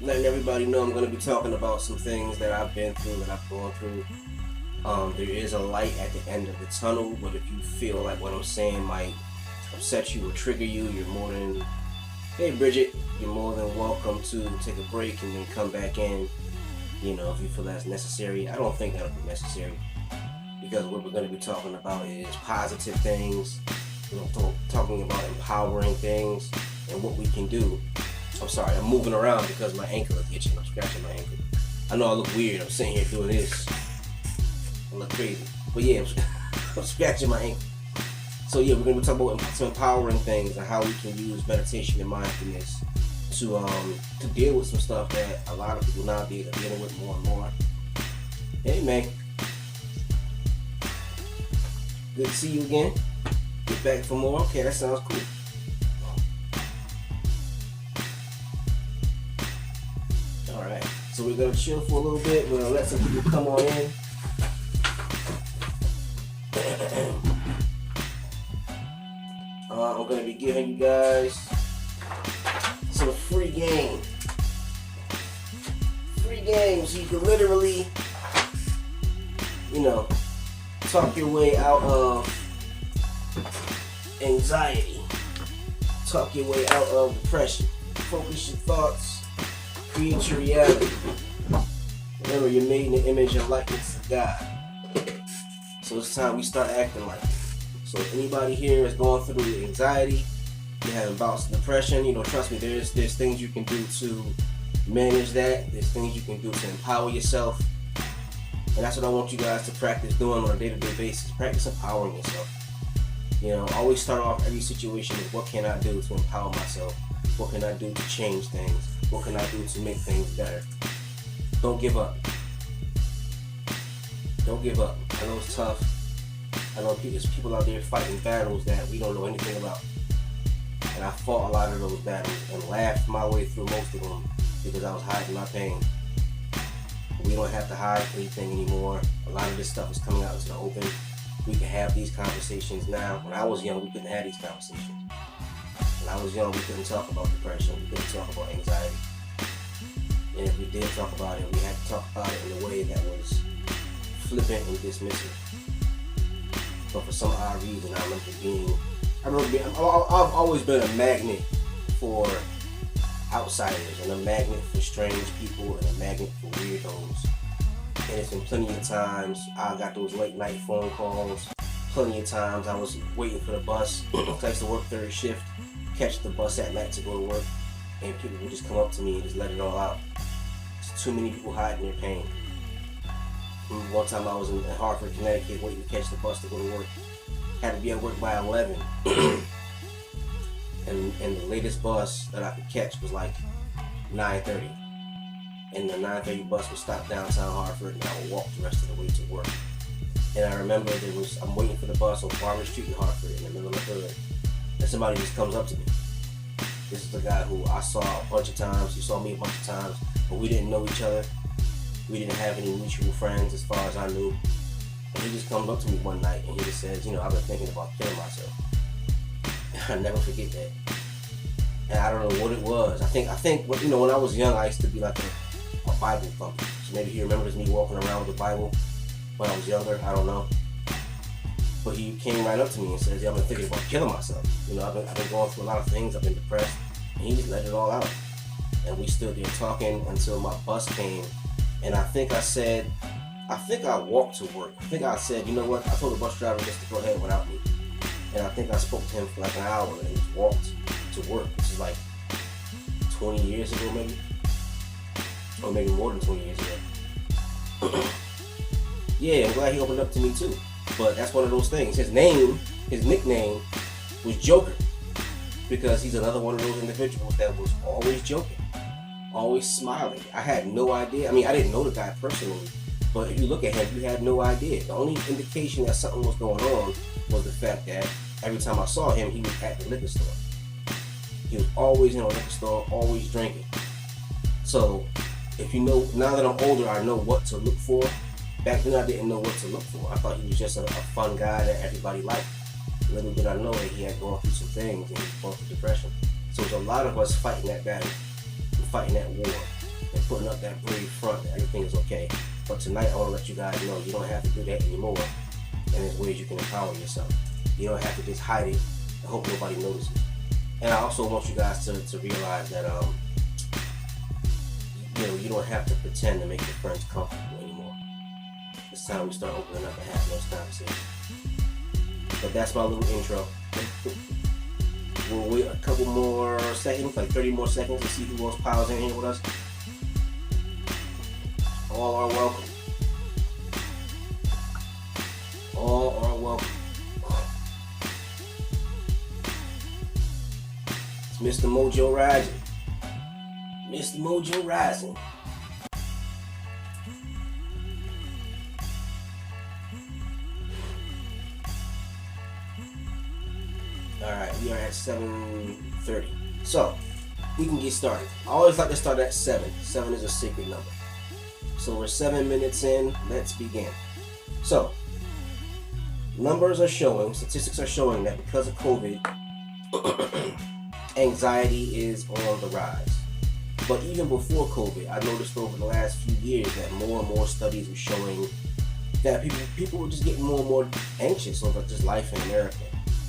letting everybody know I'm going to be talking about some things that I've been through, that I've gone through. There is a light at the end of the tunnel, but if you feel like what I'm saying might upset you or trigger you, you're more than, hey Bridget, you're more than welcome to take a break and then come back in, you know, if you feel that's necessary. I don't think that'll be necessary, because what we're going to be talking about is positive things, you know, talking about empowering things and what we can do. I'm sorry, I'm moving around because my ankle is itching. I'm scratching my ankle. I know I look weird. I'm sitting here doing this. I look crazy. But yeah, I'm scratching my ankle. So yeah, we're going to be talking about some empowering things and how we can use meditation and mindfulness to deal with some stuff that a lot of people nowadays are dealing with more and more. Hey man, good to see you again. Get back for more. Okay, that sounds cool. Alright, so we're going to chill for a little bit. We're going to let some people come on in. I'm going to be giving you guys some free game. Free games. So you can literally, you know, talk your way out of anxiety. Talk your way out of depression. Focus your thoughts. Create your reality. Remember, you're made in the image and likeness of God. So it's time we start acting like it. So if anybody here is going through anxiety, you're having bouts of depression, you know, trust me, there's things you can do to manage that. There's things you can do to empower yourself. And that's what I want you guys to practice doing on a day-to-day basis. Practice empowering yourself. You know, always start off every situation with what can I do to empower myself? What can I do to change things? What can I do to make things better? Don't give up. Don't give up. I know it's tough. I know there's people out there fighting battles that we don't know anything about. And I fought a lot of those battles and laughed my way through most of them because I was hiding my pain. We don't have to hide anything anymore. A lot of this stuff is coming out into the open. We can have these conversations now. When I was young, we couldn't have these conversations. When I was young, we couldn't talk about depression. We couldn't talk about anxiety. And if we did talk about it, we had to talk about it in a way that was flippant and dismissive. But for some odd reason, I've always been a magnet for outsiders and a magnet for strange people and a magnet for weirdos. And it's been plenty of times I got those late night phone calls. Plenty of times I was waiting for the bus. I used to work third shift, catch the bus at night to go to work, and people would just come up to me and just let it all out. There's too many people hiding their pain. One time I was in Hartford, Connecticut, waiting to catch the bus to go to work. Had to be at work by 11. and the latest bus that I could catch was like 9:30. And the 9:30 bus would stop downtown Hartford, and I would walk the rest of the way to work. And I remember I'm waiting for the bus on Farmer Street in Hartford in the middle of the hood. And somebody just comes up to me. This is the guy who I saw a bunch of times. He saw me a bunch of times, but we didn't know each other. We didn't have any mutual friends as far as I knew. And he just comes up to me one night and he just says, you know, I've been thinking about killing myself. I never forget that. And I don't know what it was. I think, you know, when I was young, I used to be like a Bible thumper. So maybe he remembers me walking around with the Bible when I was younger. I don't know. But he came right up to me and says, yeah, I've been thinking about killing myself. You know, I've been going through a lot of things. I've been depressed. And he just let it all out. And we stood there talking until my bus came. And I think I walked to work. I think I said, you know what? I told the bus driver just to go ahead without me. And I think I spoke to him for like an hour and just walked to work, which is like 20 years ago maybe. Or maybe more than 20 years ago. Yeah, I'm glad he opened up to me too. But that's one of those things. His nickname was Joker. Because he's another one of those individuals that was always joking. Always smiling. I had no idea. I mean, I didn't know the guy personally, but if you look at him, you had no idea. The only indication that something was going on was the fact that every time I saw him, he was at the liquor store. He was always in a liquor store, always drinking. So, if you know, now that I'm older, I know what to look for. Back then, I didn't know what to look for. I thought he was just a fun guy that everybody liked. Little did I know that he had gone through some things and he was going through depression. So there's a lot of us fighting that battle. Fighting that war. and putting up that brave front that everything is okay. But tonight I want to let you guys know you don't have to do that anymore, and there's ways you can empower yourself. You don't have to just hide it and hope nobody notices. And I also want you guys to realize that you don't have to pretend to make your friends comfortable anymore. It's time we start opening up and having those conversations. But that's my little intro. We'll wait a couple more seconds, like 30 more seconds, to see who else piles in here with us. All are welcome. All are welcome. It's Mr. Mojo Rising. Mr. Mojo Rising. Alright, we are at 7:30. So, we can get started. I always like to start at 7. 7 is a sacred number. So we're 7 minutes in. Let's begin. So, numbers are showing, statistics are showing that because of COVID, anxiety is on the rise. But even before COVID, I noticed over the last few years that more and more studies were showing that people were just getting more and more anxious over just life in America.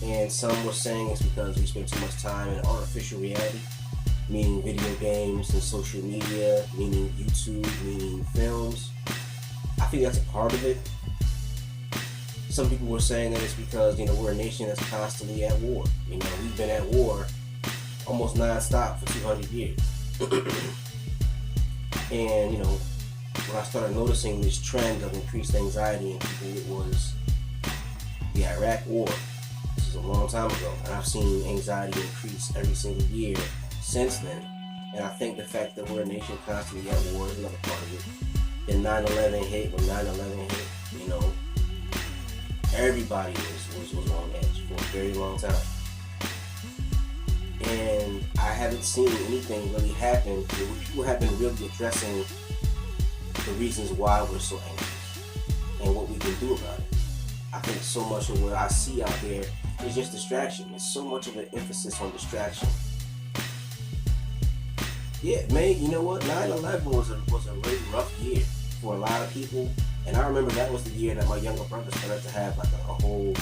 And some were saying it's because we spend too much time in artificial reality, meaning video games and social media, meaning YouTube, meaning films. I think that's a part of it. Some people were saying that it's because, we're a nation that's constantly at war. We've been at war almost non-stop for 200 years. And, when I started noticing this trend of increased anxiety in people, it was the Iraq War. This is a long time ago, and I've seen anxiety increase every single year since then. And I think the fact that we're a nation constantly at war is another part of it. And 9/11 hit, when 9/11 hit, everybody was on edge for a very long time. And I haven't seen anything really happen. People have been really addressing the reasons why we're so anxious and what we can do about it. I think so much of what I see out there is just distraction. There's so much of an emphasis on distraction. Yeah, man, you know what? 9/11 was a really rough year for a lot of people. And I remember that was the year that my younger brother started to have like a whole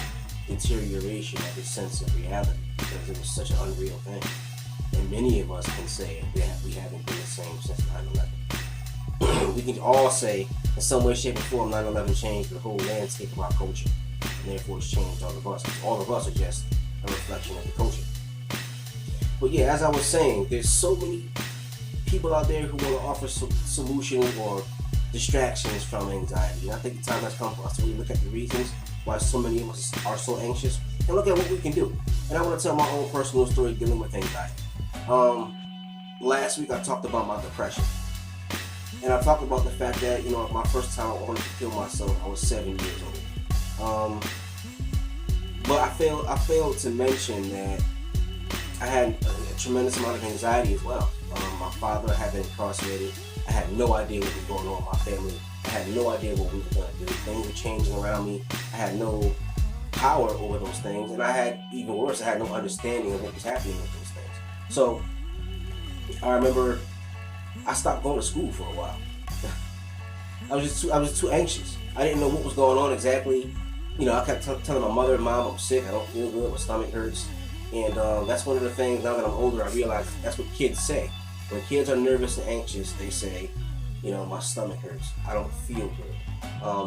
deterioration of his sense of reality, because it was such an unreal thing. And many of us can say that we haven't been the same since 9/11. We can all say in some way, shape, or form 9/11 changed the whole landscape of our culture. And therefore it's changed all of us. All of us are just a reflection of the culture. But yeah, as I was saying, there's so many people out there who want to offer solutions or distractions from anxiety. And I think the time has come for us to really look at the reasons why so many of us are so anxious and look at what we can do. And I want to tell my own personal story dealing with anxiety. Last week I talked about my depression. And I talked about the fact that, my first time I wanted to kill myself, I was 7 years old. But I failed to mention that I had a tremendous amount of anxiety as well. My father had been incarcerated. I had no idea what was going on in my family. I had no idea what we were going to do. Things were changing around me. I had no power over those things. And I had, even worse, I had no understanding of what was happening with those things. So I remember I stopped going to school for a while. I was just too anxious. I didn't know what was going on exactly. I kept telling my mother, Mom, I'm sick, I don't feel good, my stomach hurts. And that's one of the things, now that I'm older, I realize that's what kids say. When kids are nervous and anxious, they say, my stomach hurts, I don't feel good.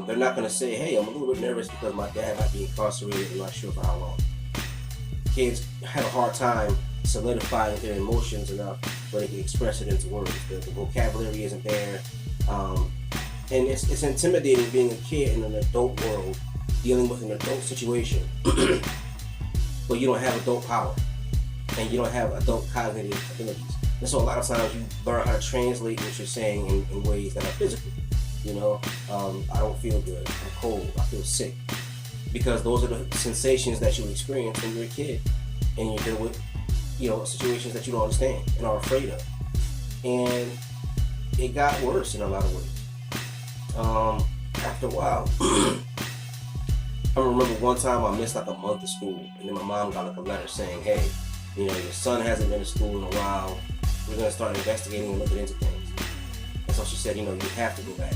They're not going to say, hey, I'm a little bit nervous because my dad might be incarcerated, I'm not sure for how long. Kids have a hard time solidifying their emotions enough where they can express it into words. The vocabulary isn't there. And it's intimidating being a kid in an adult world, dealing with an adult situation, but you don't have adult power, and you don't have adult cognitive abilities. And so a lot of times you learn how to translate what you're saying in ways that are physical. I don't feel good, I'm cold, I feel sick. Because those are the sensations that you experience when you're a kid, and you deal with, situations that you don't understand and are afraid of. And it got worse in a lot of ways. After a while, I remember one time I missed like a month of school, and then my mom got like a letter saying, hey, your son hasn't been to school in a while, we're going to start investigating and looking into things. And so she said, you have to go back.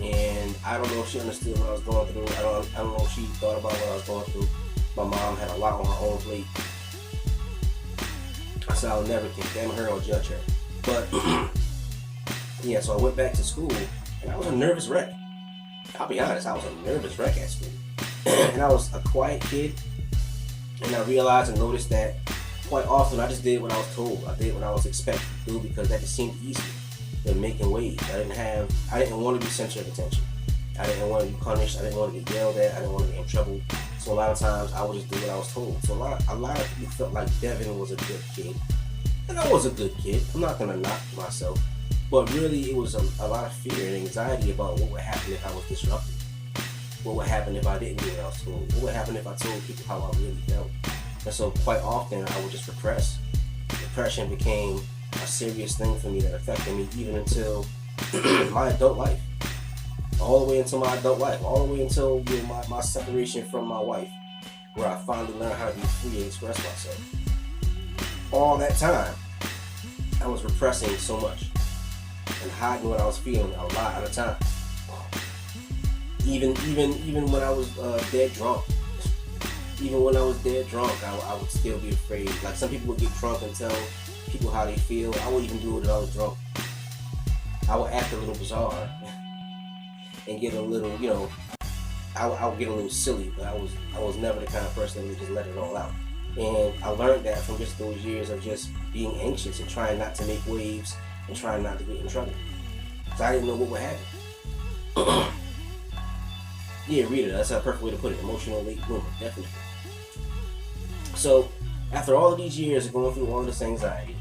And I don't know if she understood what I was going through. I don't know if she thought about what I was going through. My mom had a lot on her own plate. I said I'll never condemn her or judge her. But yeah, so I went back to school, and I was a nervous wreck. I'll be honest, I was a nervous wreck at school. And I was a quiet kid, and I realized and noticed that quite often I just did what I was told. I did what I was expected to do because that just seemed easier than making waves. I didn't want to be center of attention. I didn't want to be punished. I didn't want to get yelled at. I didn't want to get in trouble. So a lot of times I would just do what I was told. So a lot of people felt like Devin was a good kid. And I was a good kid. I'm not going to knock myself. But really it was a lot of fear and anxiety about what would happen if I was disrupted. What would happen if I didn't do what I was told? What would happen if I told people how I really felt? And so quite often I would just repress. Depression became a serious thing for me that affected me even until my adult life. All the way until my adult life. All the way until my separation from my wife, where I finally learned how to be free and express myself. All that time, I was repressing so much and hiding what I was feeling a lot at a time. Even when I was dead drunk. Even when I was dead drunk, I would still be afraid. Like some people would get drunk and tell people how they feel. I would even do it if I was drunk. I would act a little bizarre and get a little, I would get a little silly, but I was never the kind of person that would just let it all out. And I learned that from just those years of just being anxious and trying not to make waves and trying not to get in trouble. So I didn't know what would happen. Yeah, Rita, that's a perfect way to put it. Emotional late bloomer, definitely. So after all of these years of going through all of this anxiety,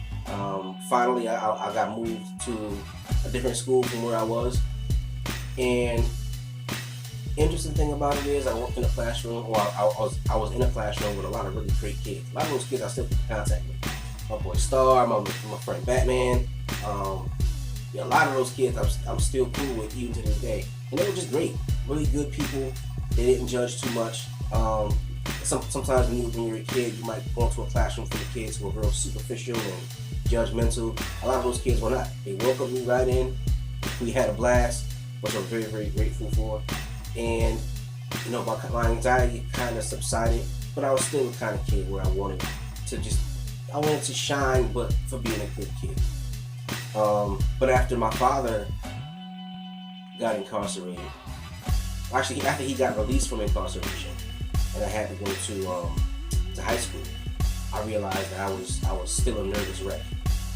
finally I got moved to a different school from where I was. And interesting thing about it is I worked in a classroom, or I was in a classroom with a lot of really great kids. A lot of those kids I still keep in contact with. My boy Star, my friend Batman. A lot of those kids I'm still cool with even to this day. And they were just great, really good people. They didn't judge too much. Sometimes when you're a kid, you might go into a classroom full of kids who are real superficial and judgmental. A lot of those kids were not. They welcomed me right in. We had a blast, which I'm very, very grateful for. And my anxiety kind of subsided, but I was still the kind of kid where I wanted to shine, but for being a good kid. But after my father got incarcerated, actually after he got released from incarceration, and I had to go to high school, I realized that I was still a nervous wreck.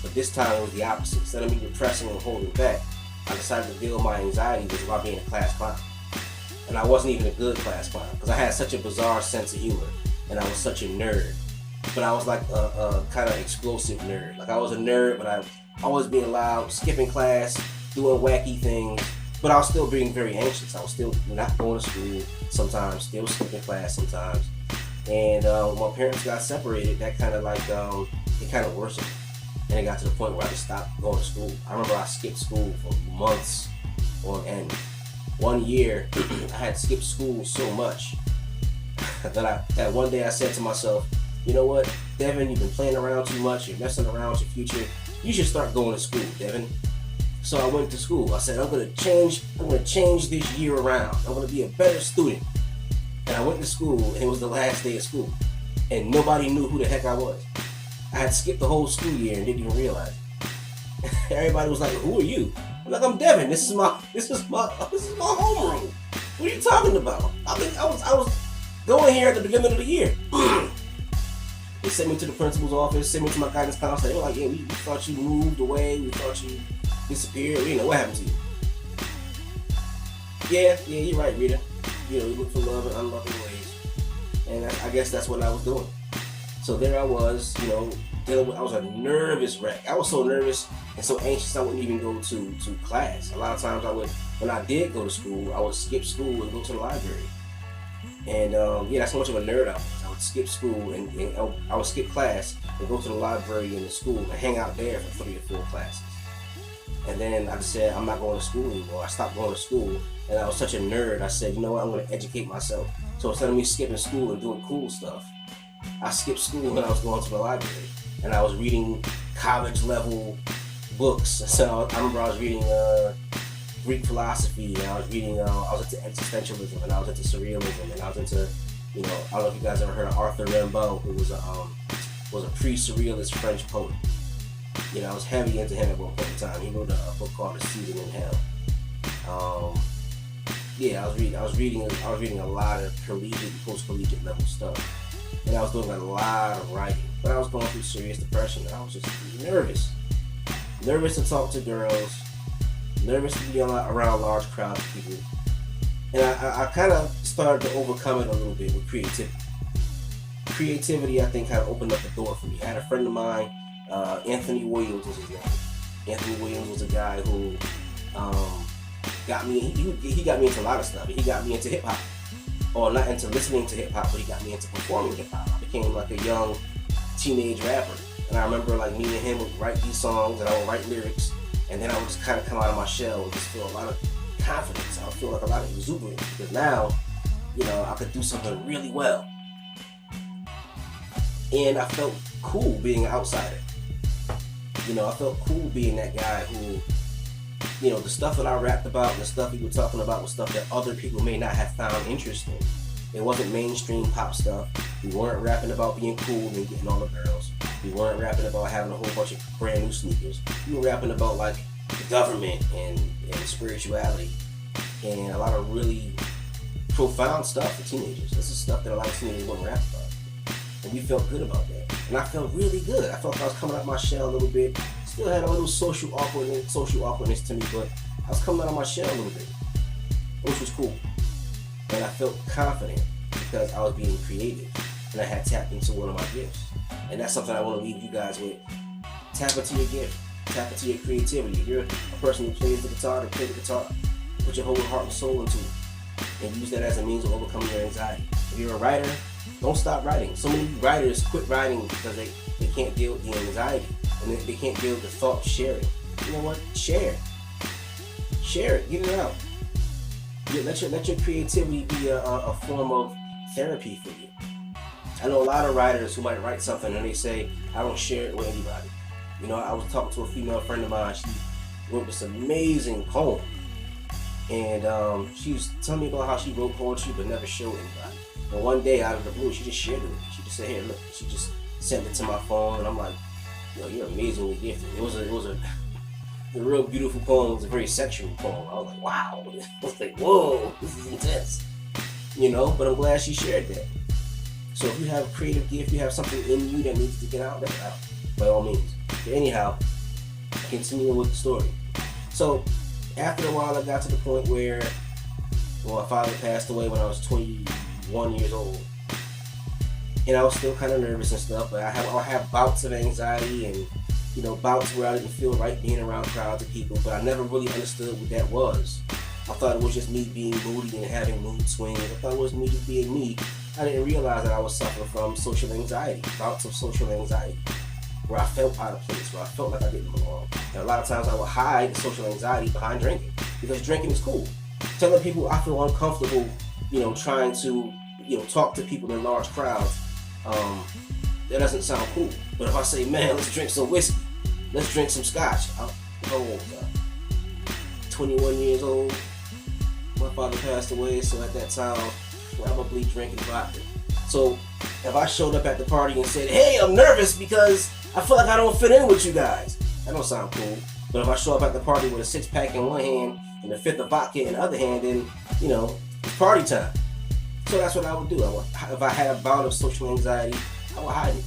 But this time it was the opposite. Instead of me repressing and holding back, I decided to deal with my anxiety was about being a class clown. And I wasn't even a good class clown because I had such a bizarre sense of humor, and I was such a nerd. But I was like a kind of explosive nerd. Like I was a nerd, but I always being loud, skipping class, doing wacky things. But I was still being very anxious. I was still not going to school sometimes, still skipping class sometimes. And when my parents got separated, that kind of it kind of worsened. And it got to the point where I just stopped going to school. I remember I skipped school for months on end. 1 year, I had skipped school so much that one day I said to myself, you know what, Devin, you've been playing around too much, you're messing around with your future, you should start going to school, Devin. So I went to school. I said, I'm gonna change this year around. I'm gonna be a better student. And I went to school, and it was the last day of school. And nobody knew who the heck I was. I had skipped the whole school year and didn't even realize it. Everybody was like, who are you? I'm like, I'm Devin. This is my homeroom. What are you talking about? I was going here at the beginning of the year. They sent me to the principal's office, sent me to my guidance counselor. They were like, yeah, we thought you moved away. We thought you disappeared. We didn't know what happened to you. Yeah, you're right, Rita. You look for love in unloving ways. And I guess that's what I was doing. So there I was, dealing with, I was a nervous wreck. I was so nervous and so anxious I wouldn't even go to class. A lot of times when I did go to school, I would skip school and go to the library. And that's how much of a nerd I was. I would skip school and I would skip class and go to the library in the school and hang out there for 3 or 4 classes. And then I just said, I'm not going to school anymore. I stopped going to school, and I was such a nerd. I said, you know what, I'm going to educate myself. So instead of me skipping school and doing cool stuff, I skipped school when I was going to the library. And I was reading college level books. So I remember I was reading Greek philosophy, and I was reading, I was into existentialism, and I was into surrealism, and I was into, I don't know if you guys ever heard of Arthur Rimbaud, who was a pre-surrealist French poet. I was heavy into him at one point in time. He wrote a book called A Season in Hell. I was reading a lot of collegiate, post-collegiate level stuff, and I was doing a lot of writing. But I was going through serious depression, and I was just nervous to talk to girls, nervous to be around large crowds of people, and I kind of started to overcome it a little bit with creativity. Creativity, I think, kind of opened up the door for me. I had a friend of mine, Anthony Williams was his name. Anthony Williams was a guy who got me. He got me into a lot of stuff. He got me into hip hop, or not into listening to hip hop, but he got me into performing hip hop. I became like a young teenage rapper, and I remember like me and him would write these songs, and I would write lyrics, and then I would just kind of come out of my shell and just feel a lot of confidence. I would feel like a lot of exuberance, because now, I could do something really well, and I felt cool being an outsider. I felt cool being that guy who, the stuff that I rapped about and the stuff we were talking about was stuff that other people may not have found interesting. It wasn't mainstream pop stuff. We weren't rapping about being cool and getting all the girls. We weren't rapping about having a whole bunch of brand new sneakers. We were rapping about like the government and spirituality and a lot of really profound stuff for teenagers. This is stuff that a lot of teenagers wouldn't rap about. And we felt good about that. And I felt really good. I felt like I was coming out of my shell a little bit. Still had a little social awkwardness to me, but I was coming out of my shell a little bit, which was cool. And I felt confident because I was being creative and I had tapped into one of my gifts. And that's something I want to leave you guys with. Tap into your gift. Tap into your creativity. If you're a person who plays the guitar, to play the guitar. Put your whole heart and soul into it. And use that as a means of overcoming your anxiety. If you're a writer, don't stop writing. So many writers quit writing because they can't deal with the anxiety. And they can't deal with the thought of sharing. You know what? Share it. Get it out. Let your creativity be a form of therapy for you. I know a lot of writers who might write something and they say, I don't share it with anybody. I was talking to a female friend of mine. She wrote this amazing poem. And she was telling me about how she wrote poetry but never showed anybody. And one day, out of the blue, she just shared it with me. She just said, "Here, look." She just sent it to my phone, and I'm like, "You're amazingly gifted." It was a real beautiful poem. It was a very sexual poem. I was like, "Wow!" I was like, "Whoa, this is intense." But I'm glad she shared that. So if you have a creative gift, you have something in you that needs to get out, let it out, by all means. But anyhow, continuing with the story. So after a while, I got to the point where, my father passed away when I was 21 years old. And I was still kind of nervous and stuff, but I'll have bouts of anxiety and, bouts where I didn't feel right being around crowds of people, but I never really understood what that was. I thought it was just me being moody and having mood swings. I thought it was me just being me. I didn't realize that I was suffering from social anxiety, bouts of social anxiety, where I felt out of place, where I felt like I didn't belong. And a lot of times I would hide the social anxiety behind drinking, because drinking is cool. Telling people I feel uncomfortable, trying to, talk to people in large crowds, that doesn't sound cool. But if I say, man, let's drink some whiskey, let's drink some scotch. How old was I? 21 years old. My father passed away, so at that time, probably drinking vodka. So if I showed up at the party and said, hey, I'm nervous because I feel like I don't fit in with you guys, that don't sound cool. But if I show up at the party with a 6-pack in one hand and a fifth of vodka in the other hand, then, it's party time. So that's what I would do. If I had a bout of social anxiety, I would hide it.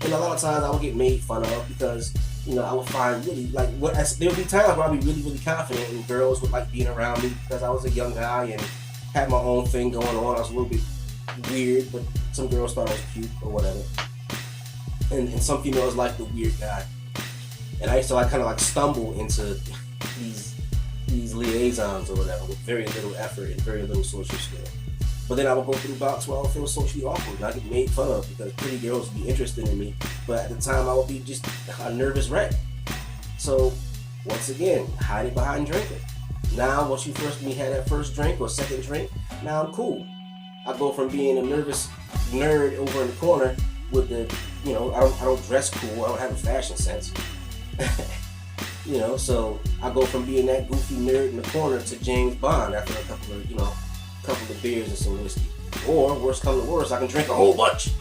And a lot of times I would get made fun of because, I would find really, there would be times where I'd be really, really confident and girls would like being around me because I was a young guy and had my own thing going on. I was a little bit weird, but some girls thought I was cute or whatever. And some females liked the weird guy. And I kind of stumble into these liaisons or whatever with very little effort and very little social skill. But then I would go through bouts where I would feel socially awkward and I get made fun of because pretty girls would be interested in me. But at the time I would be just a nervous wreck. So once again, hide it behind drinking. Now once you had that first drink or second drink, now I'm cool. I go from being a nervous nerd over in the corner with the, I don't dress cool, I don't have a fashion sense. You know, so I go from being that goofy nerd in the corner to James Bond after a couple of beers and some whiskey. Or worst come to worst, I can drink a whole bunch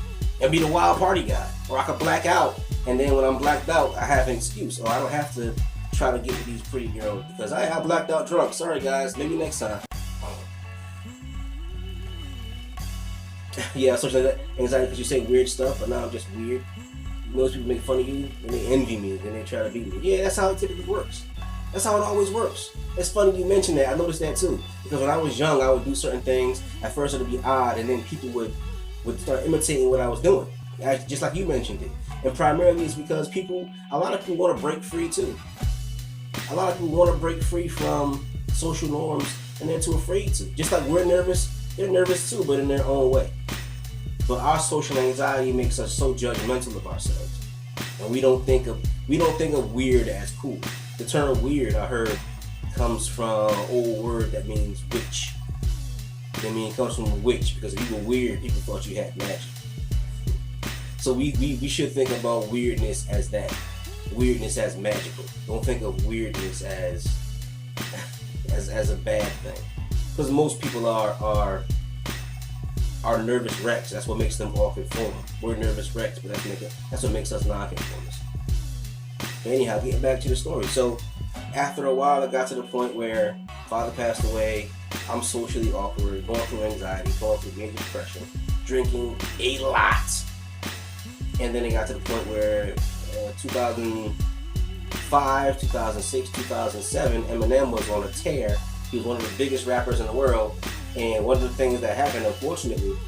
and be the wild party guy. Or I can black out, and then when I'm blacked out, I have an excuse. Or I don't have to try to get with these pretty girls because I blacked out drunk. Sorry guys, maybe next time. Yeah, social anxiety because you say weird stuff, but now I'm just weird. Most people make fun of you and they envy me and they try to beat me. Yeah, that's how it typically works. That's how it always works. It's funny you mention that. I noticed that too. Because when I was young, I would do certain things. At first it would be odd, and then people would start imitating what I was doing. Just like you mentioned it. And primarily it's because a lot of people want to break free too. A lot of people want to break free from social norms and they're too afraid to. Just like we're nervous, they're nervous too, but in their own way. But our social anxiety makes us so judgmental of ourselves. And we don't think of weird as cool. The term weird, I heard, comes from an old word that means witch. It comes from witch because if you were weird, people thought you had magic. So we should think about weirdness as that. Weirdness as magical. Don't think of weirdness as a bad thing. Because most people are nervous wrecks. That's what makes them all conform. We're nervous wrecks, but that's what makes us non-conformists. But anyhow, getting back to the story. So after a while, it got to the point where father passed away. I'm socially awkward, going through anxiety, going through major depression, drinking a lot. And then it got to the point where 2005, 2006, 2007, Eminem was on a tear. He was one of the biggest rappers in the world. And one of the things that happened, unfortunately,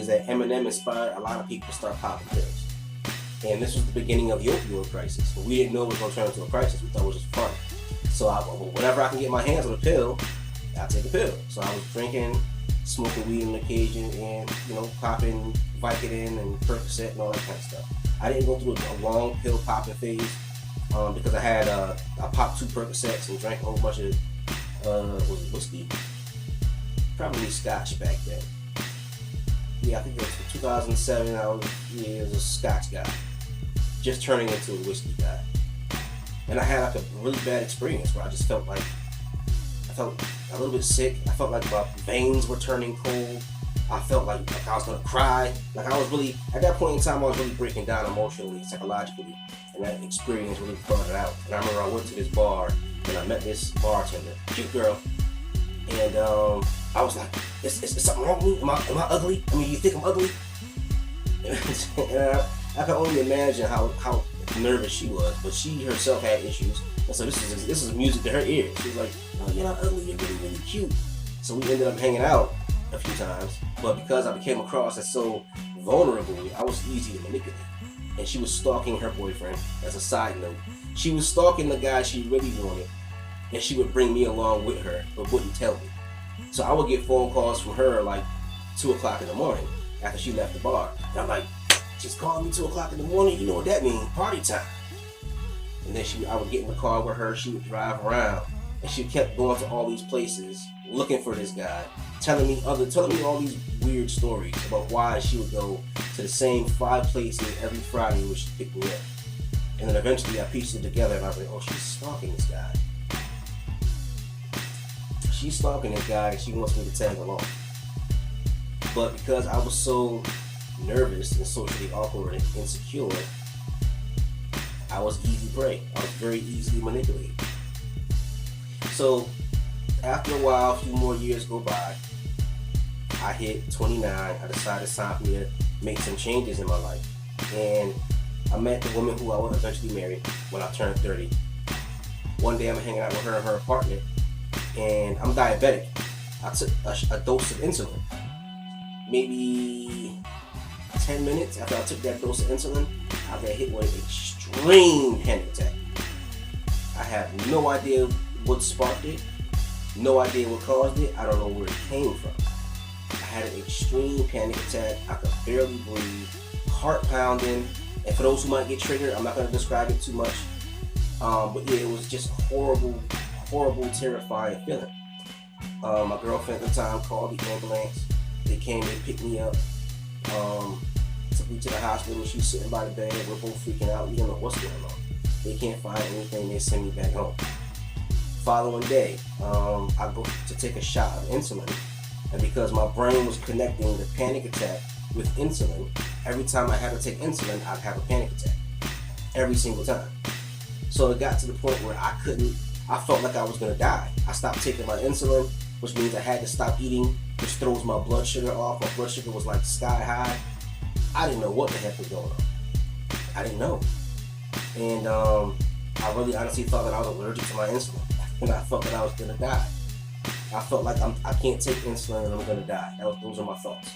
is that Eminem inspired a lot of people to start popping pills. And this was the beginning of the opioid crisis. But we didn't know it was going to turn into a crisis. We thought it was just fun. So whenever I can get my hands on a pill, I'll take a pill. So I was drinking, smoking weed on occasion, and popping Vicodin and Percocet and all that kind of stuff. I didn't go through a long pill popping phase because I popped 2 Percocets and drank a whole bunch of was it whiskey? Probably scotch back then. Yeah, I think it was 2007. I was a scotch guy, just turning into a whiskey guy. And I had a really bad experience where I just felt a little bit sick. I felt like my veins were turning cold. I felt like I was gonna cry. Like I was really, at that point in time, I was really breaking down emotionally, psychologically, and that experience really brought it out. And I remember I went to this bar and I met this bartender, cute girl, and I was like, is something wrong with me? Am I ugly? I mean, you think I'm ugly? And I can only imagine how nervous she was, but she herself had issues, and so this is music to her ears. She was like, "No, you're not ugly. You're really, really cute." So we ended up hanging out a few times, but because I became across as so vulnerable, I was easy to manipulate. And she was stalking her boyfriend. As a side note, she was stalking the guy she really wanted, and she would bring me along with her, but wouldn't tell me. So I would get phone calls from her like 2 o'clock in the morning after she left the bar. And I'm like, she's calling me 2 o'clock in the morning. You know what that means? Party time. And then I would get in the car with her. She would drive around, and she kept going to all these places looking for this guy, telling me all these weird stories about why she would go to the same 5 places every Friday where she picked me up. And then eventually I pieced it together, and I was like, oh, she's stalking this guy. She's stalking this guy, and she wants me to tag along. But because I was so nervous and socially awkward and insecure, I was easy prey. I was very easily manipulated. So after a while, a few more years go by, I hit 29. I decided it's time for me to make some changes in my life. And I met the woman who I would eventually marry when I turned 30. One day I'm hanging out with her in her apartment, and I'm diabetic. I took a dose of insulin. Maybe 10 minutes after I took that dose of insulin, I got hit with an extreme panic attack. I have no idea what sparked it, no idea what caused it. I don't know where it came from. I had an extreme panic attack. I could barely breathe, heart pounding. And for those who might get triggered, I'm not going to describe it too much. But yeah, it was just a horrible, terrifying feeling. My girlfriend at the time called the ambulance. They came, they picked me up. took me to the hospital. She's sitting by the bed. We're both freaking out. We don't know what's going on. They can't find anything. They send me back home. Following day, I go to take a shot of insulin, and because my brain was connecting the panic attack with insulin, every time I had to take insulin, I'd have a panic attack. Every single time. So it got to the point where I felt like I was gonna die. I stopped taking my insulin, which means I had to stop eating, which throws my blood sugar off. My blood sugar was like sky high. I didn't know what the heck was going on. I didn't know. And I really honestly thought that I was allergic to my insulin. And I felt that I was gonna die. I felt like I can't take insulin and I'm gonna die. Those are my thoughts.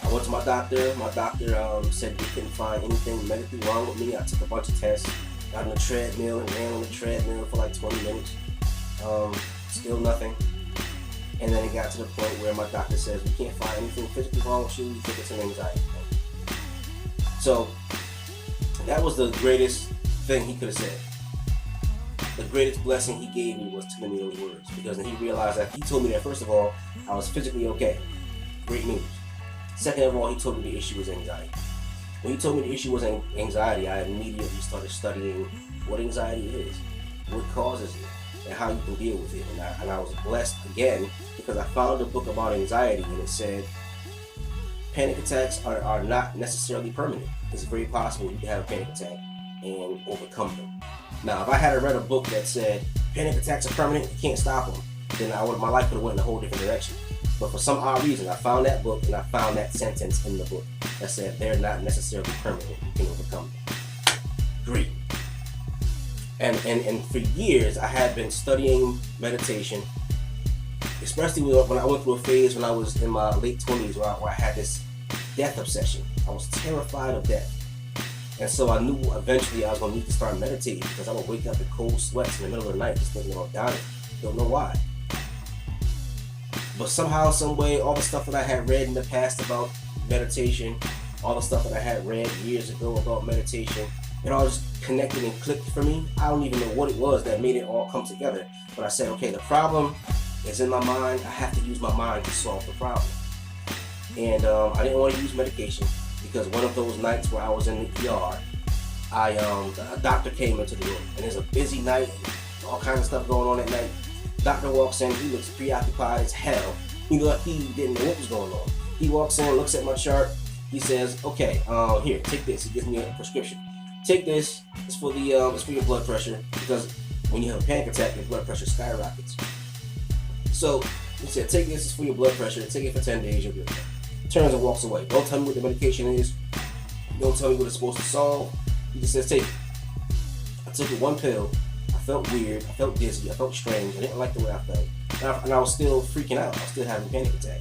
I went to my doctor. My doctor said they couldn't find anything medically wrong with me. I took a bunch of tests, got on the treadmill and ran on the treadmill for like 20 minutes. Still nothing. And then it got to the point where my doctor says, we can't find anything physically wrong with you. We think it's an anxiety thing. So that was the greatest thing he could have said. The greatest blessing he gave me was telling me those words, because then he realized that he told me that, first of all, I was physically okay. Great news. Second of all, he told me the issue was anxiety. When he told me the issue was anxiety, I immediately started studying what anxiety is, what causes it, and how you can deal with it. And I was blessed again because I found a book about anxiety, and it said panic attacks are not necessarily permanent. It's very possible you can have a panic attack and overcome them. Now, if I had read a book that said panic attacks are permanent, you can't stop them, then my life would have went in a whole different direction. But for some odd reason, I found that book and I found that sentence in the book that said they're not necessarily permanent. You can overcome them. Great. And for years, I had been studying meditation, especially when I went through a phase when I was in my late 20s where I had this death obsession. I was terrified of death. And so I knew eventually I was going to need to start meditating, because I would wake up in cold sweats in the middle of the night just thinking about dying. Don't know why. But somehow, some way, all the stuff that I had read in the past about meditation, all the stuff that I had read years ago about meditation, it all just connected and clicked for me. I don't even know what it was that made it all come together. But I said, okay, the problem is in my mind. I have to use my mind to solve the problem. And I didn't want to use medication, because one of those nights where I was in the ER, a doctor came into the room, and it's a busy night, and all kinds of stuff going on at night. Doctor walks in, he looks preoccupied as hell. He looked like he didn't know what was going on. He walks in, looks at my chart, he says, okay, here, take this. He gives me a prescription. Take this, it's for your blood pressure, because when you have a panic attack, your blood pressure skyrockets. So he said, take this, it's for your blood pressure, take it for 10 days, you'll be okay. Turns and walks away. Don't tell me what the medication is. Don't tell me what it's supposed to solve. He just says, take it. I took it, one pill. I felt weird. I felt dizzy. I felt strange. I didn't like the way I felt. And I was still freaking out. I was still having a panic attack.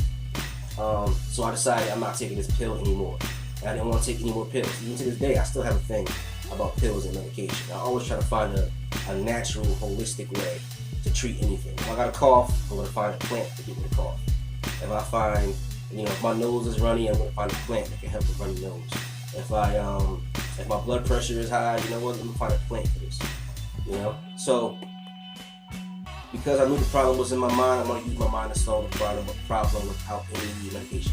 So I decided I'm not taking this pill anymore. And I didn't want to take any more pills. Even to this day, I still have a thing about pills and medication. I always try to find a natural, holistic way to treat anything. If I got a cough, I'm going to find a plant to get rid of cough. If I find, if my nose is runny, I'm going to find a plant that can help with runny nose. If my blood pressure is high, you know what, let me find a plant for this. So because I knew the problem was in my mind, I'm going to use my mind to solve the problem without any medication.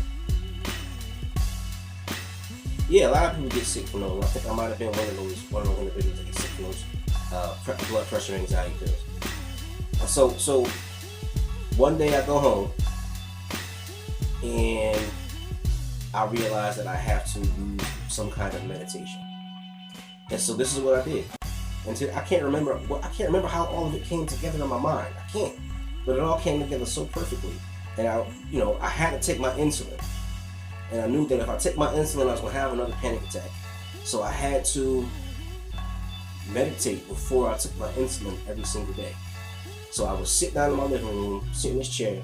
Yeah, a lot of people get sick from those. I think I might have been one of those individuals that get sick from those blood pressure and anxiety pills. So one day I go home and I realize that I have to use some kind of meditation. And so this is what I did. And I can't remember how all of it came together in my mind. I can't. But it all came together so perfectly. And I had to take my insulin. And I knew that if I take my insulin, I was going to have another panic attack. So I had to meditate before I took my insulin every single day. So I would sit down in my living room, sit in this chair,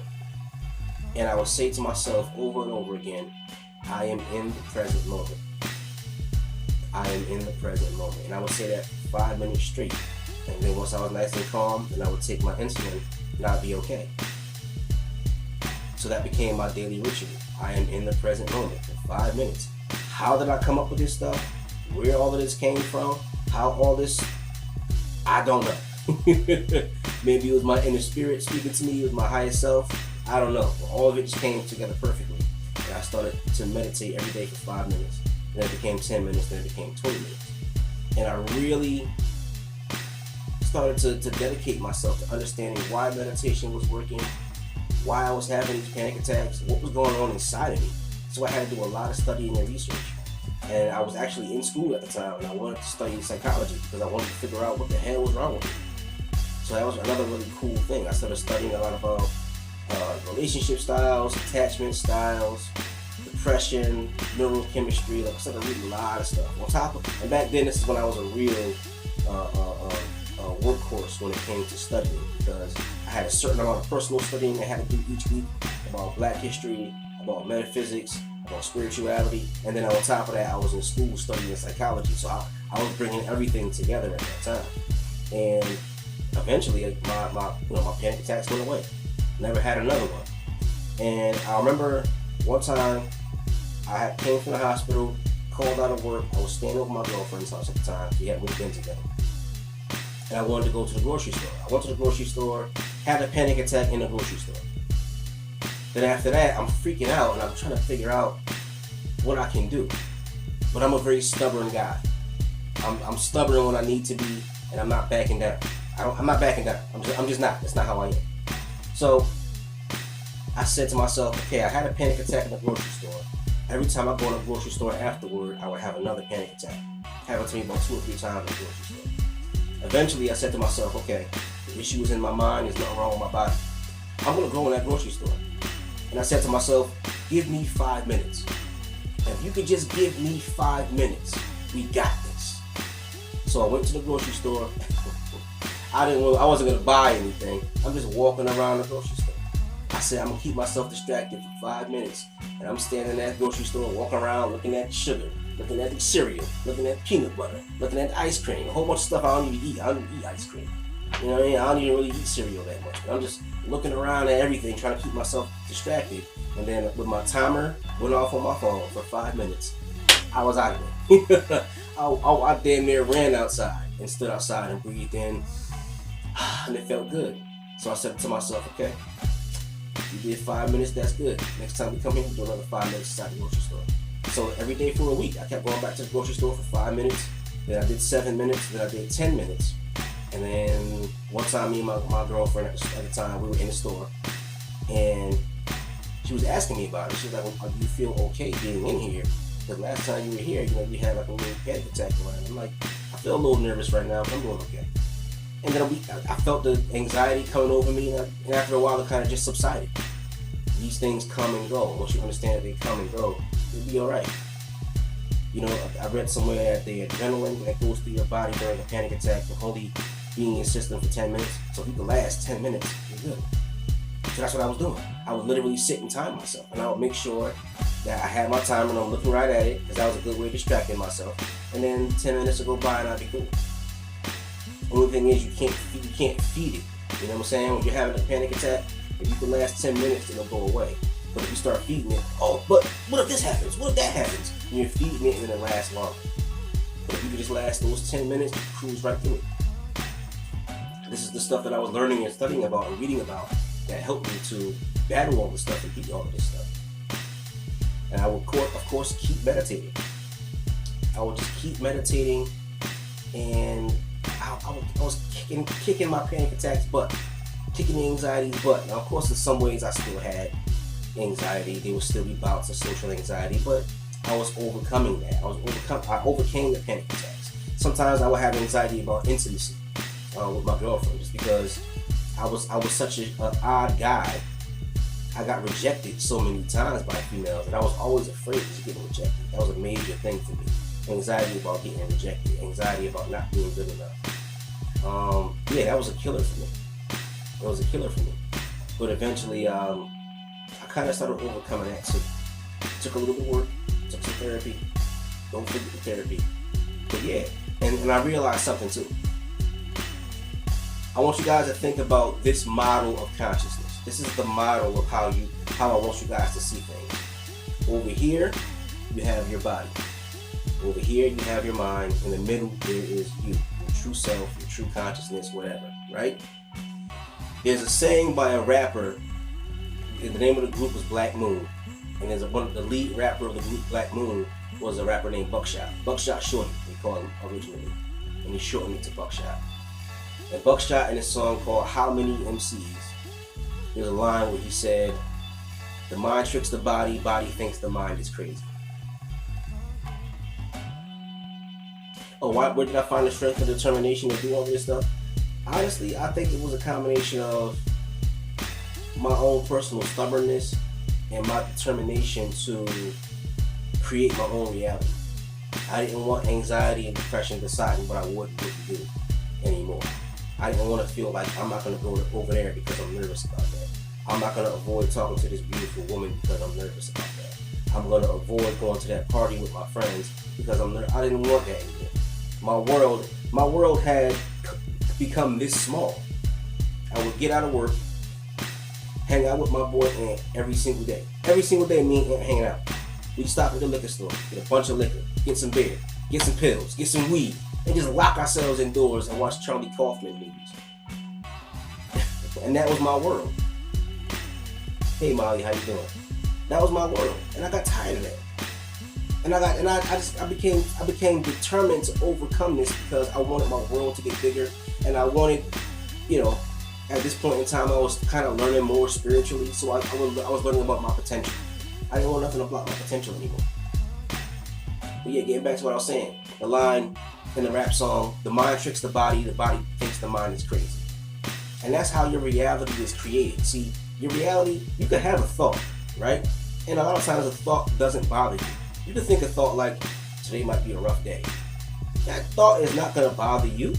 and I would say to myself over and over again, I am in the present moment. I am in the present moment. And I would say that for 5 minutes straight. And then once I was nice and calm, then I would take my insulin and I'd be okay. So that became my daily ritual. I am in the present moment for 5 minutes. How did I come up with this stuff? Where all of this came from? How all this? I don't know. Maybe it was my inner spirit speaking to me. It was my higher self. I don't know. But all of it just came together perfectly. And I started to meditate every day for 5 minutes. Then it became 10 minutes, then it became 20 minutes. And I really started to dedicate myself to understanding why meditation was working, why I was having these panic attacks, what was going on inside of me. So I had to do a lot of studying and research. And I was actually in school at the time, and I wanted to study psychology because I wanted to figure out what the hell was wrong with me. So that was another really cool thing. I started studying a lot about relationship styles, attachment styles, depression, neurochemistry. Like I started reading a lot of stuff. On top of, and back then, this is when I was a real workhorse when it came to studying, because I had a certain amount of personal studying I had to do each week about Black history, about metaphysics, about spirituality, and then on top of that, I was in school studying psychology. So I was bringing everything together at that time. And eventually, my panic attacks went away. Never had another one. And I remember one time I came from the hospital, called out of work. I was staying over my girlfriend's house at the time. We had moved in together. And I wanted to go to the grocery store. I went to the grocery store, had a panic attack in the grocery store. Then after that, I'm freaking out and I'm trying to figure out what I can do. But I'm a very stubborn guy. I'm stubborn when I need to be, and I'm not backing down. I'm not backing down. I'm just not. That's not how I am. So I said to myself, okay, I had a panic attack in the grocery store. Every time I go to the grocery store afterward, I would have another panic attack. Happened to me about 2 or 3 times in the grocery store. Eventually, I said to myself, okay, the issue is in my mind. There's nothing wrong with my body. I'm going to go in that grocery store. And I said to myself, give me 5 minutes. And if you could just give me 5 minutes, we got this. So I went to the grocery store. I wasn't going to buy anything. I'm just walking around the grocery store. I said, I'm going to keep myself distracted for 5 minutes. And I'm standing in that grocery store, walking around, looking at sugar, looking at the cereal, looking at peanut butter, looking at ice cream, a whole bunch of stuff I don't even eat. I don't even eat ice cream. You know what I mean? I don't even really eat cereal that much. But I'm just looking around at everything, trying to keep myself distracted. And then with my timer went off on my phone for 5 minutes, I was out of there. I damn near ran outside and stood outside and breathed in. And it felt good. So I said to myself, okay, you did 5 minutes, that's good. Next time we come here, we'll do another 5 minutes inside the grocery store. So every day for a week, I kept going back to the grocery store for 5 minutes. Then I did 7 minutes. Then I did 10 minutes. And then one time, me and my girlfriend at the time, we were in the store. And she was asking me about it. She was like, well, do you feel okay being in here? Because last time you were here, you had like a little panic attack around. I'm like, I feel a little nervous right now, but I'm doing okay. And then I felt the anxiety coming over me, and after a while, it kind of just subsided. These things come and go. Once you understand that they come and go, you'll be all right. You know, I read somewhere that the adrenaline that goes through your body during a panic attack can only be in your system for 10 minutes. So if you can last 10 minutes, you're good. So that's what I was doing. I would literally sit and time myself, and I would make sure that I had my timer and I'm looking right at it, because that was a good way of distracting myself. And then 10 minutes will go by and I'll be cool. The only thing is you can't feed it. You know what I'm saying? When you're having a panic attack, if you can last 10 minutes, it'll go away. But if you start feeding it, but what if this happens? What if that happens? And you're feeding it and it lasts longer. But if you can just last those 10 minutes, you cruise right through it. This is the stuff that I was learning and studying about and reading about that helped me to battle all this stuff and beat all of this stuff. And I would, of course, keep meditating. I would just keep meditating, and I was kicking my panic attacks butt, kicking the anxiety's butt. Now, of course, in some ways I still had anxiety. There would still be bouts of social anxiety, but I was overcoming that. I overcame the panic attacks. Sometimes I would have anxiety about intimacy with my girlfriend, just because I was such an odd guy. I got rejected so many times by females, and I was always afraid of getting rejected. That was a major thing for me. Anxiety about getting rejected, anxiety about not being good enough. Yeah, that was a killer for me. It was a killer for me. But eventually, I kind of started overcoming that too. It took a little bit of work, took some therapy. Don't forget the therapy. But yeah, and I realized something too. I want you guys to think about this model of consciousness. This is the model of how I want you guys to see things. Over here, you have your body. Over here, you have your mind. In the middle, there is you, your true self, your true consciousness, whatever, right? There's a saying by a rapper, the name of the group is Black Moon, And there's one of the lead rapper of the group Black Moon was a rapper named Buckshot. Buckshot Shorty, they call him originally. And he shortened it to Buckshot. And Buckshot in a song called How Many MCs, there's a line where he said, the mind tricks the body, body thinks the mind is crazy. Oh, where did I find the strength and determination to do all this stuff? Honestly, I think it was a combination of my own personal stubbornness and my determination to create my own reality. I didn't want anxiety and depression deciding what I wouldn't do anymore. I didn't want to feel like I'm not going to go over there because I'm nervous about that. I'm not going to avoid talking to this beautiful woman because I'm nervous about that. I'm going to avoid going to that party with my friends because I didn't want that anymore. My world had become this small. I would get out of work, hang out with my boy Ant every single day. Every single day, me and Ant hanging out. We'd stop at the liquor store, get a bunch of liquor, get some beer, get some pills, get some weed, and just lock ourselves indoors and watch Charlie Kaufman movies. And that was my world. Hey Molly, how you doing? That was my world, and I got tired of that. I became determined to overcome this because I wanted my world to get bigger, and I wanted, at this point in time, I was kind of learning more spiritually, so I was learning about my potential. I didn't want nothing to block my potential anymore. But yeah, getting back to what I was saying, the line in the rap song, the mind tricks the body thinks the mind is crazy. And that's how your reality is created. See, your reality, you can have a thought, right? And a lot of times a thought doesn't bother you. You can think a thought like, today might be a rough day. That thought is not going to bother you.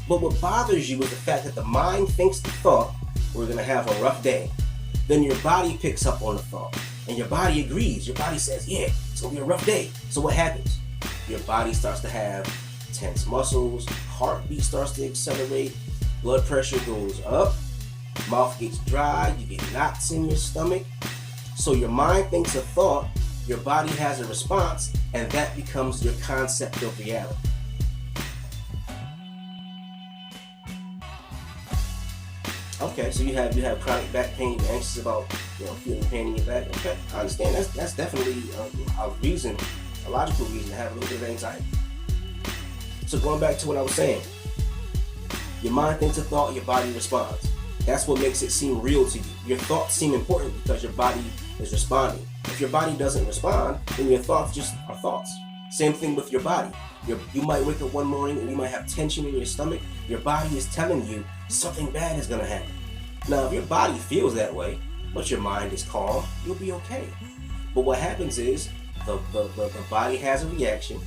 But what bothers you is the fact that the mind thinks the thought, we're going to have a rough day. Then your body picks up on the thought. And your body agrees. Your body says, yeah, it's going to be a rough day. So what happens? Your body starts to have tense muscles, heartbeat starts to accelerate, blood pressure goes up, mouth gets dry, you get knots in your stomach. So your mind thinks a thought, your body has a response, and that becomes your concept of reality. Okay, so you have chronic back pain, you're anxious about feeling pain in your back. Okay, I understand. That's definitely a logical reason to have a little bit of anxiety. So going back to what I was saying, your mind thinks a thought, your body responds. That's what makes it seem real to you. Your thoughts seem important because your body is responding. If your body doesn't respond, then your thoughts just are thoughts. Same thing with your body. You might wake up one morning and you might have tension in your stomach. Your body is telling you something bad is going to happen. Now, if your body feels that way, but your mind is calm, you'll be okay. But what happens is the body has a reaction.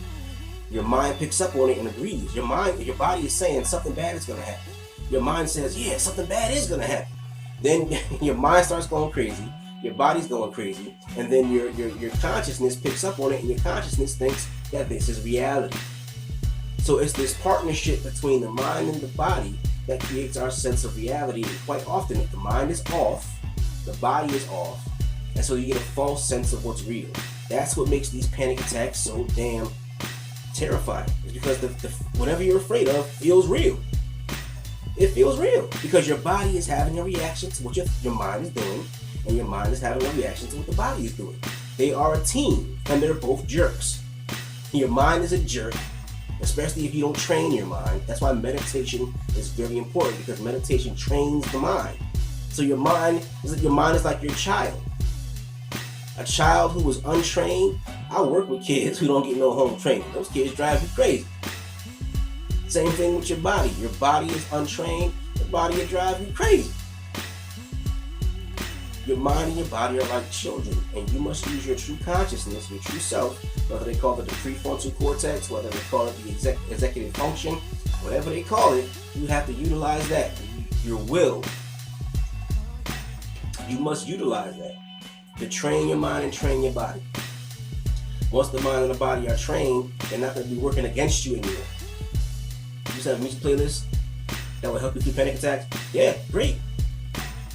Your mind picks up on it and agrees. Your body is saying something bad is going to happen. Your mind says, yeah, something bad is going to happen. Then your mind starts going crazy. Your body's going crazy. And then your consciousness picks up on it, and your consciousness thinks that this is reality. So it's this partnership between the mind and the body that creates our sense of reality. And quite often, if the mind is off, the body is off. And so you get a false sense of what's real. That's what makes these panic attacks so damn terrifying. It's because whatever you're afraid of feels real. It feels real because your body is having a reaction to what your mind is doing, and your mind is having a reaction to what the body is doing. They are a team, and they're both jerks. Your mind is a jerk, especially if you don't train your mind. That's why meditation is very important, because meditation trains the mind. So your mind is like your child. A child who is untrained. I work with kids who don't get no home training. Those kids drive you crazy. Same thing with your body. Your body is untrained. Your body will drive you crazy. Your mind and your body are like children, and you must use your true consciousness, your true self, whether they call it the prefrontal cortex, whether they call it the executive function, whatever they call it, you have to utilize that. Your will. You must utilize that to train your mind and train your body. Once the mind and the body are trained, they're not going to be working against you anymore. You just have a music playlist that will help you through panic attacks. Yeah, great.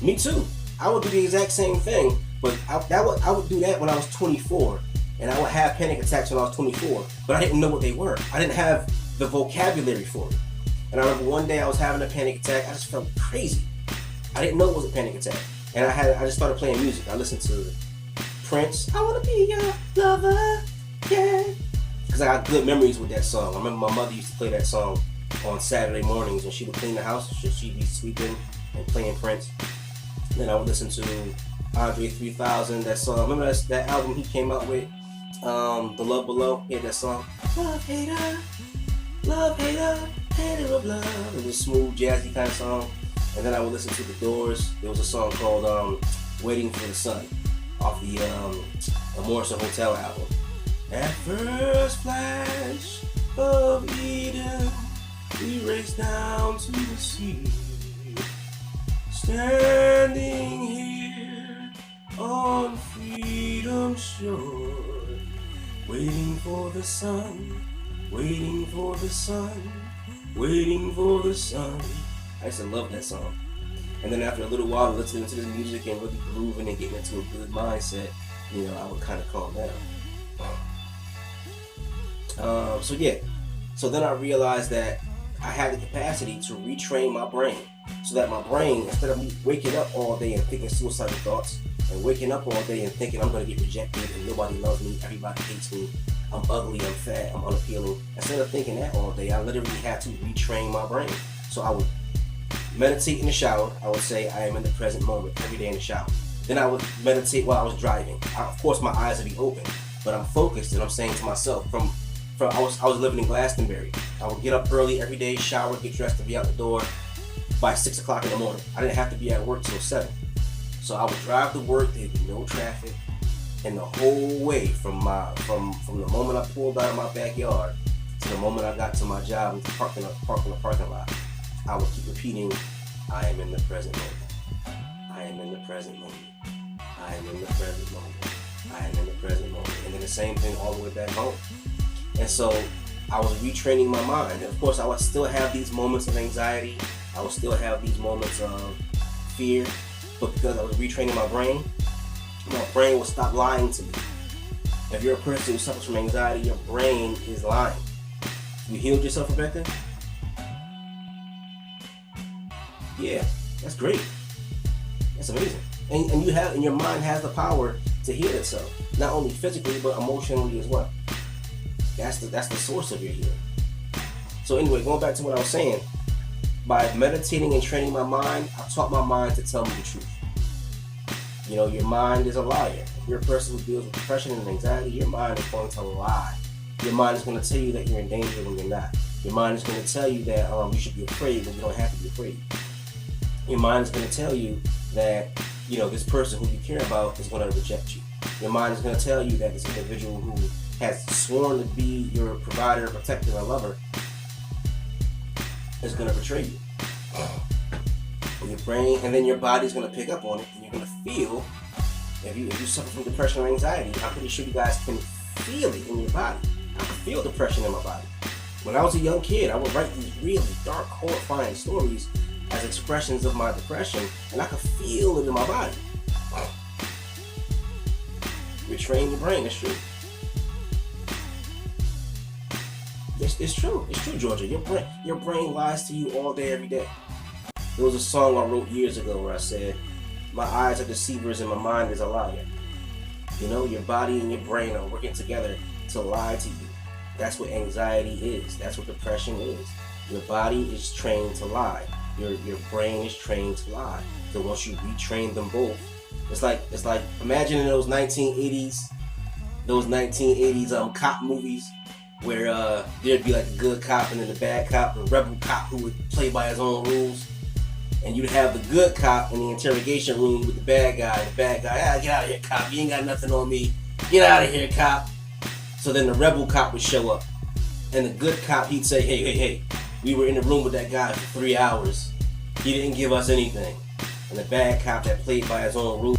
Me too. I would do the exact same thing, but I would do that when I was 24, and I would have panic attacks when I was 24, but I didn't know what they were. I didn't have the vocabulary for it. And I remember one day I was having a panic attack. I just felt crazy. I didn't know it was a panic attack. And I just started playing music. I listened to Prince. I want to be your lover, yeah. Because I got good memories with that song. I remember my mother used to play that song on Saturday mornings when she would clean the house. She'd be sweeping and playing Prince. Then I would listen to Andre 3000, that song. Remember that album he came out with, The Love Below? He had that song, Love Hater, Hater of Love. It was a smooth, jazzy kind of song. And then I would listen to The Doors. There was a song called Waiting for the Sun off the Morrison Hotel album. At first flash of Eden, we race down to the sea, standing here on freedom's shore, waiting for the sun, waiting for the sun, waiting for the sun. I used to love that song. And then after a little while listening to this music and really grooving and getting into a good mindset, I would kind of calm down. So then I realized that I had the capacity to retrain my brain so that my brain, instead of me waking up all day and thinking suicidal thoughts and waking up all day and thinking I'm going to get rejected and nobody loves me, everybody hates me, I'm ugly, I'm fat, I'm unappealing. Instead of thinking that all day, I literally had to retrain my brain. So I would meditate in the shower. I would say I am in the present moment every day in the shower. Then I would meditate while I was driving. Of course, my eyes would be open, but I'm focused and I'm saying to myself, I was living in Glastonbury. I would get up early every day, shower, get dressed, and be out the door by 6 o'clock in the morning. I didn't have to be at work till 7. So I would drive to work, there'd be no traffic, and the whole way from the moment I pulled out of my backyard to the moment I got to my job and parked in the parking lot, I would keep repeating, I am in the present moment. I am in the present moment. I am in the present moment. I am in the present moment. And then the same thing all the way back home. And so I was retraining my mind. And of course, I would still have these moments of anxiety. I would still have these moments of fear. But because I was retraining my brain will stop lying to me. If you're a person who suffers from anxiety, your brain is lying. You healed yourself, Rebecca? Yeah, that's great. That's amazing. And your mind has the power to heal itself. Not only physically, but emotionally as well. That's the source of your healing. So anyway, going back to what I was saying, by meditating and training my mind, I taught my mind to tell me the truth. Your mind is a liar. If you're a person who deals with depression and anxiety, your mind is going to lie. Your mind is going to tell you that you're in danger when you're not. Your mind is going to tell you that you should be afraid when you don't have to be afraid. Your mind is going to tell you that, this person who you care about is going to reject you. Your mind is going to tell you that this individual who has sworn to be your provider, protector, and lover is going to betray you. And your brain, and then your body's going to pick up on it, and you're going to feel, if you suffer from depression or anxiety, I'm pretty sure you guys can feel it in your body. I can feel depression in my body. When I was a young kid, I would write these really dark, horrifying stories as expressions of my depression, and I could feel it in my body. Retrain your brain, it's true. It's true, Georgia. Your brain lies to you all day, every day. There was a song I wrote years ago where I said, my eyes are deceivers and my mind is a liar. Your body and your brain are working together to lie to you. That's what anxiety is. That's what depression is. Your body is trained to lie. Your brain is trained to lie. So once you retrain them both, it's like imagine in those 1980s cop movies where there'd be like a good cop and then the bad cop, the rebel cop who would play by his own rules. And you'd have the good cop in the interrogation room with the bad guy. The bad guy, get out of here, cop. You ain't got nothing on me. Get out of here, cop. So then the rebel cop would show up. And the good cop, he'd say, hey, we were in the room with that guy for 3 hours. He didn't give us anything. And the bad cop that played by his own rules,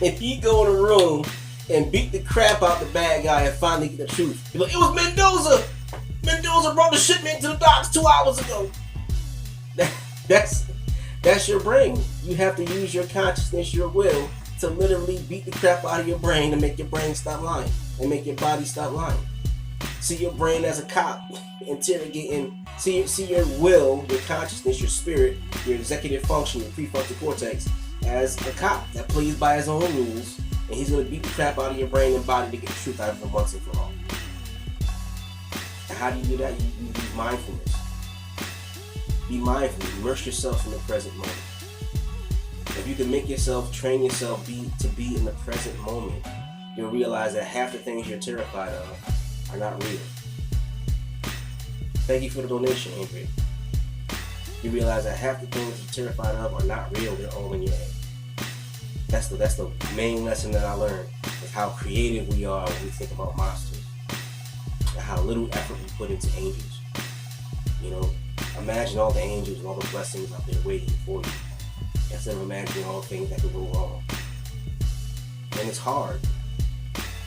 if he'd go in the room and beat the crap out the bad guy and finally get the truth, he'd be like, it was Mendoza. Mendoza brought the shipment to the docks 2 hours ago. That's your brain. You have to use your consciousness, your will, to literally beat the crap out of your brain and make your brain stop lying and make your body stop lying. See your brain as a cop interrogating. See your will, your consciousness, your spirit, your executive function, your prefrontal cortex as a cop that plays by his own rules, and he's going to beat the crap out of your brain and body to get the truth out of them once and for all. And how do you do that? You use mindfulness. Be mindful. Immerse yourself in the present moment. If you can make yourself, train yourself to be in the present moment, you'll realize that half the things you're terrified of are not real. Thank you for the donation, Ingrid. You realize that half the things you're terrified of are not real, they're all in your head. That's the main lesson that I learned, is how creative we are when we think about monsters. And how little effort we put into angels. You know, imagine all the angels and all the blessings out there waiting for you, instead of imagining all the things that could go wrong. And it's hard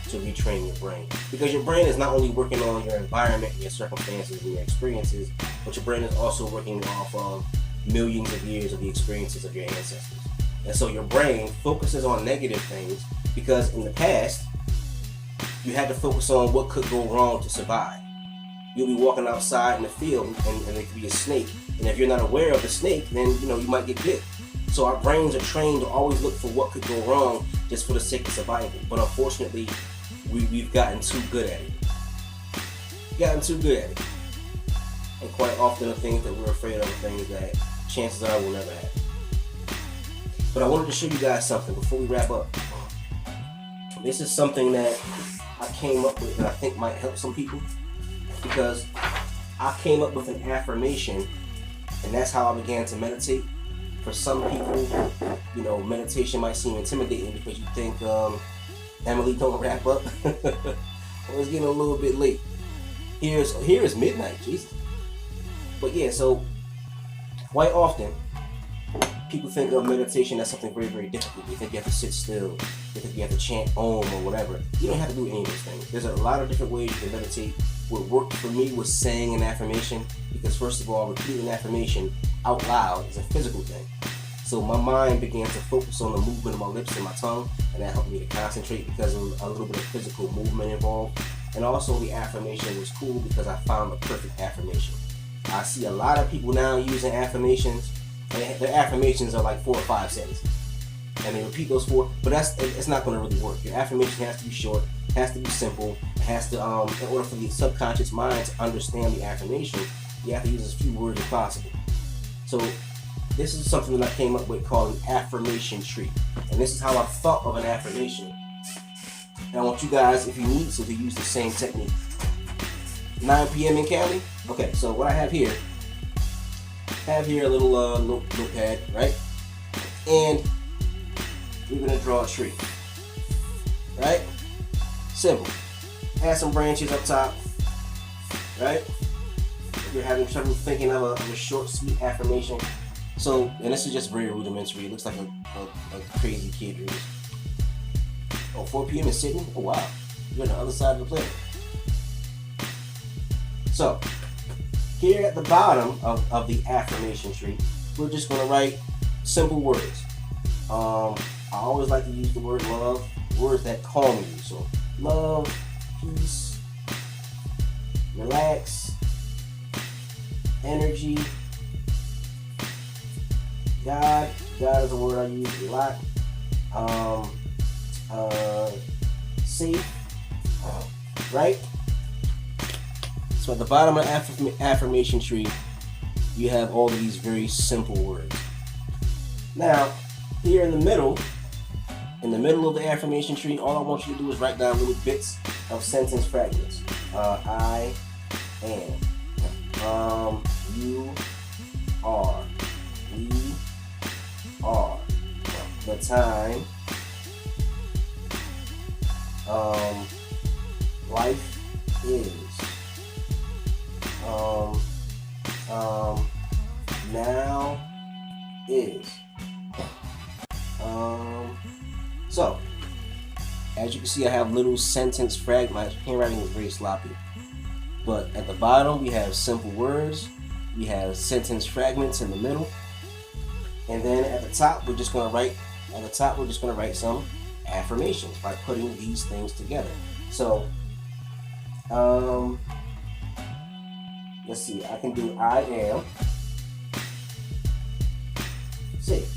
to retrain your brain, because your brain is not only working on your environment and your circumstances and your experiences, but your brain is also working off of millions of years of the experiences of your ancestors. And so your brain focuses on negative things because in the past you had to focus on what could go wrong to survive. You'll be walking outside in the field and there could be a snake, and if you're not aware of the snake, then you might get bit. So our brains are trained to always look for what could go wrong just for the sake of survival. But unfortunately, we've gotten too good at it. And quite often the things that we're afraid of are things that chances are we'll never have. But I wanted to show you guys something before we wrap up. This is something that I came up with that I think might help some people, because I came up with an affirmation, and that's how I began to meditate. For some people, meditation might seem intimidating because you think, Emily, don't wrap up. Well, it's getting a little bit late. Here is midnight, Jesus. But yeah, so quite often people think of meditation as something very, very difficult. They think you have to sit still. They think you have to chant Om or whatever. You don't have to do any of those things. There's a lot of different ways you can meditate. What worked for me was saying an affirmation, because first of all, repeating an affirmation out loud is a physical thing. So my mind began to focus on the movement of my lips and my tongue, and that helped me to concentrate because of a little bit of physical movement involved. And also the affirmation was cool because I found the perfect affirmation. I see a lot of people now using affirmations, and their affirmations are like 4 or 5 sentences. And they repeat those 4, but it's not going to really work. Your affirmation has to be short, has to be simple, it has to, in order for the subconscious mind to understand the affirmation, you have to use as few words as possible. So this is something that I came up with called an affirmation tree. And this is how I thought of an affirmation. And I want you guys, if you need to use the same technique. 9 p.m. in Cali? Okay, so what I have here a little notepad, right? And we're gonna draw a tree, right? Simple. Add some branches up top, right? If you're having trouble thinking of a short, sweet affirmation. So, and this is just very rudimentary. It looks like a crazy kid drew this. Oh, 4 p.m. in Sydney? Oh, wow. You're on the other side of the planet. So, here at the bottom of the affirmation tree, we're just going to write simple words. I always like to use the word love, words that calm you. So, love, peace, relax, energy, God is a word I use a lot. Safe, right? So at the bottom of the affirmation tree, you have all of these very simple words. Now, here in the middle of the affirmation tree, all I want you to do is write down little bits of sentence fragments. I am. You are. We are. The time. Life is. Now is. So, as you can see, I have little sentence fragments. My handwriting is very sloppy. But at the bottom, we have simple words. We have sentence fragments in the middle. And then at the top, we're just going to write some affirmations by putting these things together. So, let's see. I can do I am safe.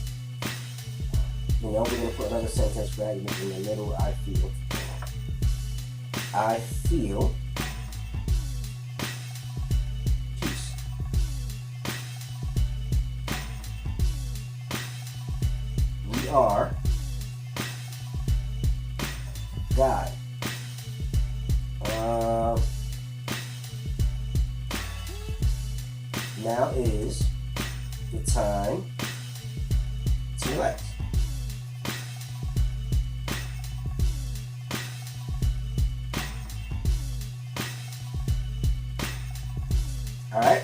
we're going to put another sentence fragment in the middle. I feel peace. We are God. Now is the time to relax. Alright?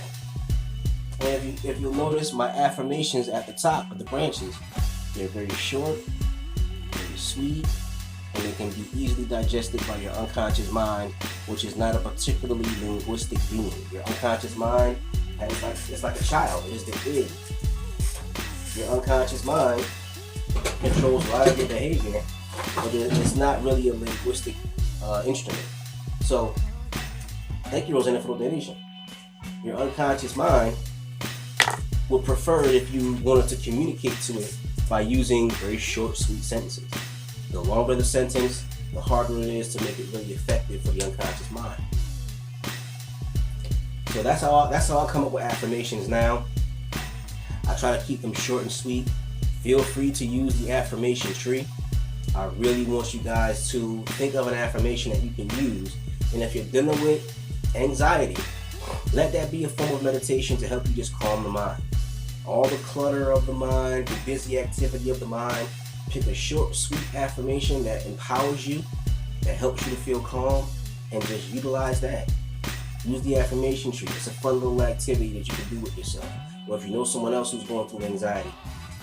And if you'll notice my affirmations at the top of the branches, they're very short, very sweet, and they can be easily digested by your unconscious mind, which is not a particularly linguistic being. Your unconscious mind it's like a child. It is the kid. Your unconscious mind controls a lot of your behavior, but it's not really a linguistic instrument. So, thank you, Rosanna, for the donation. Your unconscious mind would prefer it if you wanted to communicate to it by using very short, sweet sentences. The longer the sentence, the harder it is to make it really effective for the unconscious mind. So that's how I come up with affirmations now. I try to keep them short and sweet. Feel free to use the affirmation tree. I really want you guys to think of an affirmation that you can use. And if you're dealing with anxiety, let that be a form of meditation to help you just calm the mind. All the clutter of the mind, the busy activity of the mind, pick a short, sweet affirmation that empowers you, that helps you to feel calm, and just utilize that. Use the affirmation tree. It's a fun little activity that you can do with yourself. Or if you know someone else who's going through anxiety,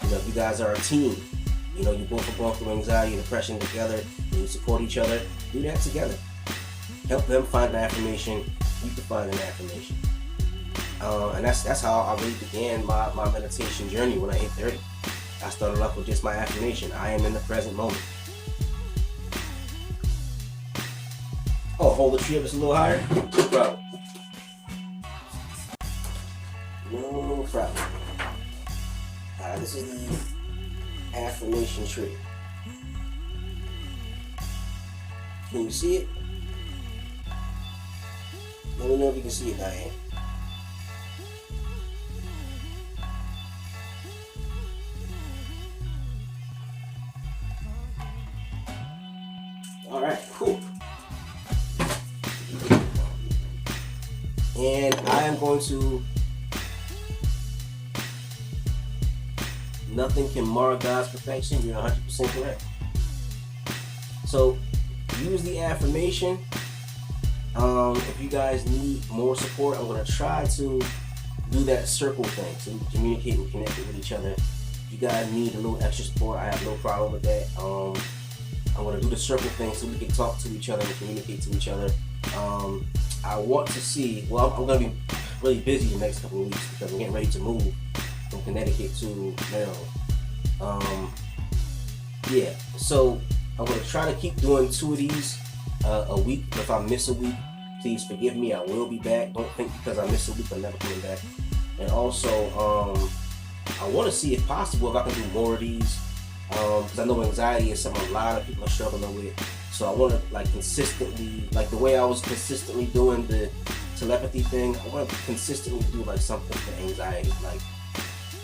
if you guys are a team, you both are going through anxiety and depression together, and you support each other, do that together. Help them find an affirmation. You can find an affirmation. And that's how I really began my meditation journey when I hit 30. I started off with just my affirmation. I am in the present moment. Oh, hold the tree up just a little higher? No problem. No problem. Alright, this is the affirmation tree. Can you see it? Let me know if you can see it, Diane. Alright, cool. And I am going to... Nothing can mar God's perfection. You're 100% correct. So, use the affirmation. If you guys need more support, I'm going to try to do that circle thing, so we can communicate and connect with each other. If you guys need a little extra support, I have no problem with that. I'm going to do the circle thing so we can talk to each other and communicate to each other. I want to see, well, I'm going to be really busy the next couple of weeks because I'm getting ready to move from Connecticut to Maryland. Yeah, so I'm going to try to keep doing 2 of these a week. If I miss a week, please forgive me. I will be back. Don't think because I miss a week I'm never coming back. And also, I want to see if possible if I can do more of these, because I know anxiety is something a lot of people are struggling with. So I want to consistently, the way I was consistently doing the telepathy thing, I want to consistently do something for anxiety.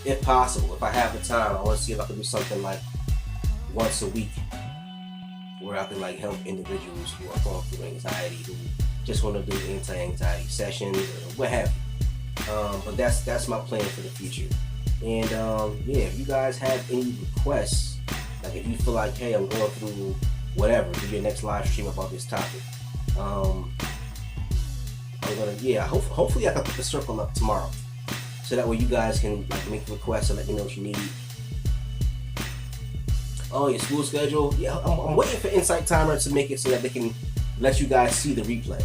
If possible, if I have the time, I want to see if I can do something once a week where I can help individuals who are going through anxiety, who just want to do anti-anxiety sessions or what have you. But that's my plan for the future. And yeah, if you guys have any requests, if you feel like, hey, I'm going through whatever, do your next live stream about this topic. I'm gonna, hopefully I can put the circle up tomorrow, so that way you guys can make requests and let me know what you need. Oh, your school schedule? Yeah, I'm waiting for Insight Timer to make it so that they can let you guys see the replay.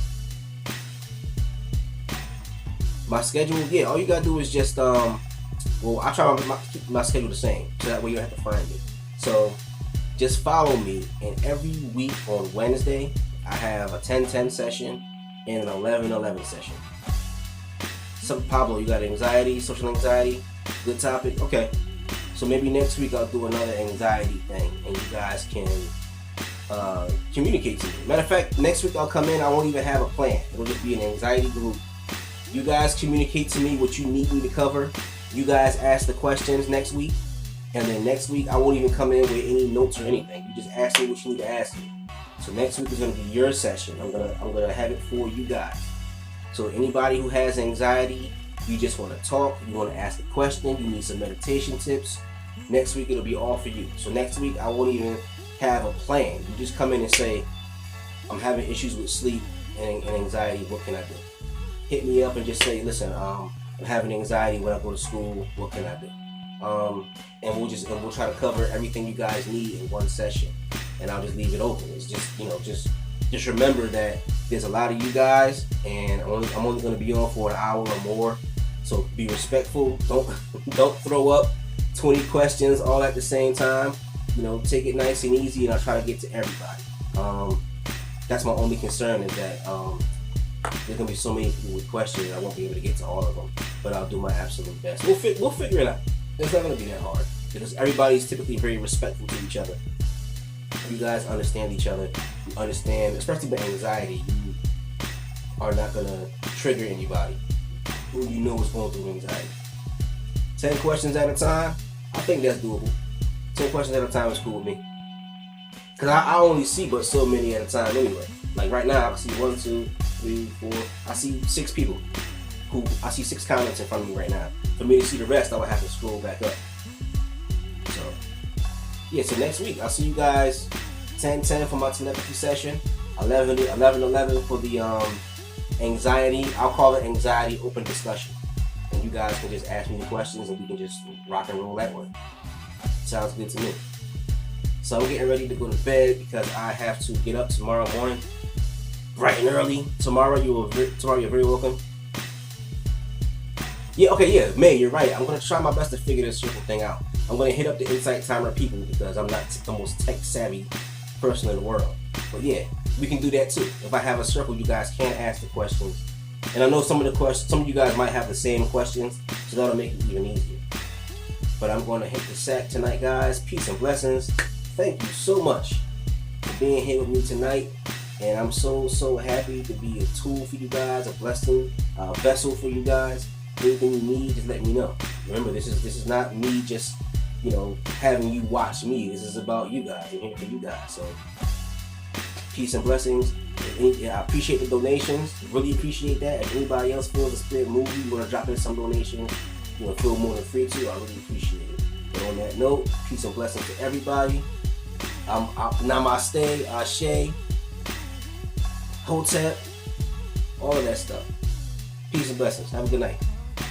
My schedule, yeah, all you gotta do is just, I try to keep my schedule the same, so that way you don't have to find me. So, just follow me, and every week on Wednesday, I have a 10-10 session and an 11-11 session. So, Pablo, you got anxiety, social anxiety? Good topic? Okay. So maybe next week I'll do another anxiety thing, and you guys can communicate to me. Matter of fact, next week I'll come in. I won't even have a plan. It'll just be an anxiety group. You guys communicate to me what you need me to cover. You guys ask the questions next week, and then next week I won't even come in with any notes or anything. You just ask me what you need to ask me. So next week is gonna be your session. I'm gonna have it for you guys. So anybody who has anxiety, you just want to talk, you want to ask a question, you need some meditation tips, next week it'll be all for you. So next week I won't even have a plan. You just come in and say, I'm having issues with sleep and anxiety, what can I do? Hit me up and just say, listen, I'm having anxiety when I go to school, what can I do? And we'll try to cover everything you guys need in one session, and I'll just leave it open. It's just just remember that there's a lot of you guys, and I'm only going to be on for an hour or more. So be respectful. Don't throw up 20 questions all at the same time. Take it nice and easy, and I'll try to get to everybody. That's my only concern, is that there's gonna be so many people with questions, I won't be able to get to all of them. But I'll do my absolute best. We'll figure it out. It's not gonna be that hard, because everybody's typically very respectful to each other. You guys understand each other. You understand, especially with anxiety, you are not gonna trigger anybody who you know is going through anxiety. 10 questions at a time, I think that's doable. 10 questions at a time is cool with me. Because I only see but so many at a time anyway. Like right now, I can see 1, 2, 3, 4. I see 6 people. I see 6 comments in front of me right now. For me to see the rest, I would have to scroll back up. So, yeah, so next week, I'll see you guys 10:10 for my telepathy session. 11:11 for the anxiety. I'll call it anxiety open discussion. And you guys can just ask me the questions, and we can just rock and roll that one. Sounds good to me. So I'm getting ready to go to bed because I have to get up tomorrow morning bright and early. Tomorrow you're very welcome. Yeah, May, you're right. I'm gonna try my best to figure this circle thing out. I'm gonna hit up the Insight Timer people, because I'm not the most tech savvy person in the world. But yeah, we can do that too. If I have a circle, you guys can ask the questions. And I know some of you guys might have the same questions, so that'll make it even easier. But I'm gonna hit the sack tonight, guys. Peace and blessings. Thank you so much for being here with me tonight. And I'm so happy to be a tool for you guys, a blessing, a vessel for you guys. Anything you need, just let me know. Remember, this is not me just, having you watch me. This is about you guys. I'm here for you guys. So, peace and blessings. I appreciate the donations. Really appreciate that. If anybody else feels the spirit move you want to drop in some donations, feel more than free to. I really appreciate it. But on that note, peace and blessings to everybody. Namaste, Ashe, Hotep, all of that stuff. Peace and blessings. Have a good night.